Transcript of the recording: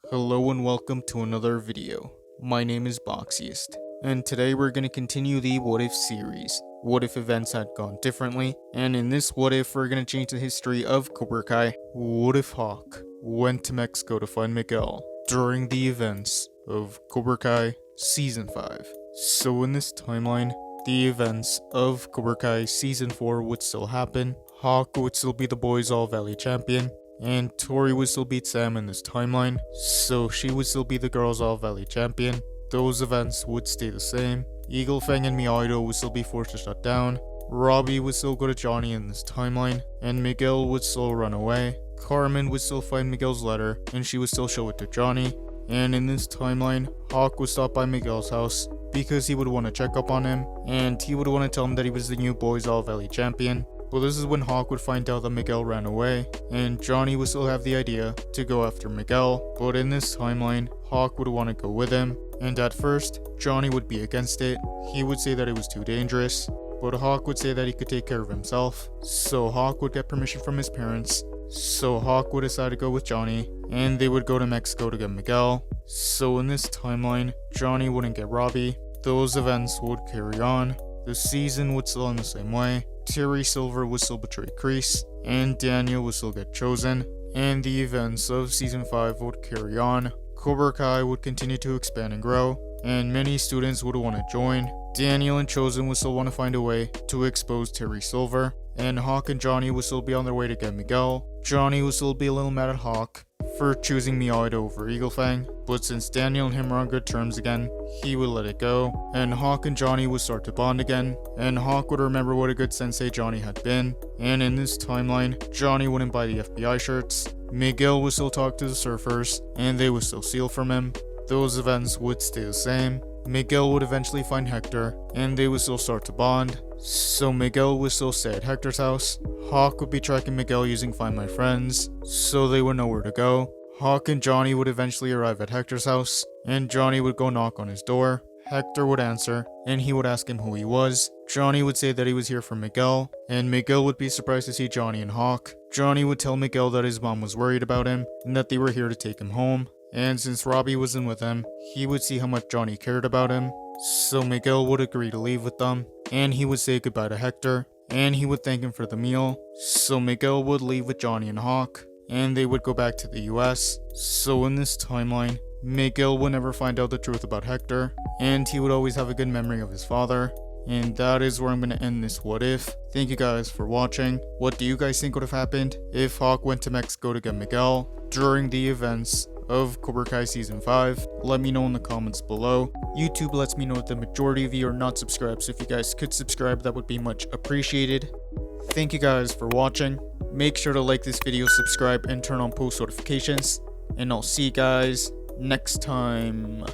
Hello and welcome to another video. My name is Boxiest, and today we're going to continue the What If series. What if events had gone differently? And in this What If, we're going to change the history of Cobra Kai. What if Hawk went to Mexico to find Miguel during the events of Cobra Kai Season 5? So in this timeline, the events of Cobra Kai Season 4 would still happen. Hawk would still be the Boys All Valley champion, and Tori would still beat Sam in this timeline, so she would still be the Girls All Valley champion. Those events would stay the same. Eagle Fang and Miyagi would still be forced to shut down. Robbie would still go to Johnny in this timeline, and Miguel would still run away. Carmen would still find Miguel's letter, and she would still show it to Johnny. And in this timeline, Hawk would stop by Miguel's house because he would want to check up on him, and he would want to tell him that he was the new Boys All Valley champion. But this is when Hawk would find out that Miguel ran away, and Johnny would still have the idea to go after Miguel. But in this timeline, Hawk would want to go with him, and at first, Johnny would be against it. He would say that it was too dangerous, but Hawk would say that he could take care of himself. So Hawk would get permission from his parents. So Hawk would decide to go with Johnny, and they would go to Mexico to get Miguel. So in this timeline, Johnny wouldn't get Robbie. Those events would carry on. The season would still end the same way. Terry Silver would still betray Kreese, and Daniel would still get chosen, and the events of Season 5 would carry on. Cobra Kai would continue to expand and grow, and many students would want to join. Daniel and Chosen would still want to find a way to expose Terry Silver, and Hawk and Johnny would still be on their way to get Miguel. Johnny would still be a little mad at Hawk for choosing Miyagi over Eagle Fang, but since Daniel and him are on good terms again, he would let it go, and Hawk and Johnny would start to bond again, and Hawk would remember what a good sensei Johnny had been. And in this timeline, Johnny wouldn't buy the FBI shirts, Miguel would still talk to the surfers, and they would still steal from him. Those events would stay the same. Miguel would eventually find Hector, and they would still start to bond. So Miguel would still stay at Hector's house. Hawk would be tracking Miguel using Find My Friends, so they would know where to go. Hawk and Johnny would eventually arrive at Hector's house, and Johnny would go knock on his door. Hector would answer, and he would ask him who he was. Johnny would say that he was here for Miguel, and Miguel would be surprised to see Johnny and Hawk. Johnny would tell Miguel that his mom was worried about him, and that they were here to take him home. And since Robbie wasn't with him, he would see how much Johnny cared about him. So Miguel would agree to leave with them, and he would say goodbye to Hector, and he would thank him for the meal. So Miguel would leave with Johnny and Hawk, and they would go back to the US. So in this timeline, Miguel would never find out the truth about Hector, and he would always have a good memory of his father. And that is where I'm going to end this What If. Thank you guys for watching. What do you guys think would have happened if Hawk went to Mexico to get Miguel during the events of Cobra Kai Season 5? Let me know in the comments below. YouTube lets me know that the majority of you are not subscribed, so if you guys could subscribe, that would be much appreciated. Thank you guys for watching. Make sure to like this video, subscribe, and turn on post notifications. And I'll see you guys next time.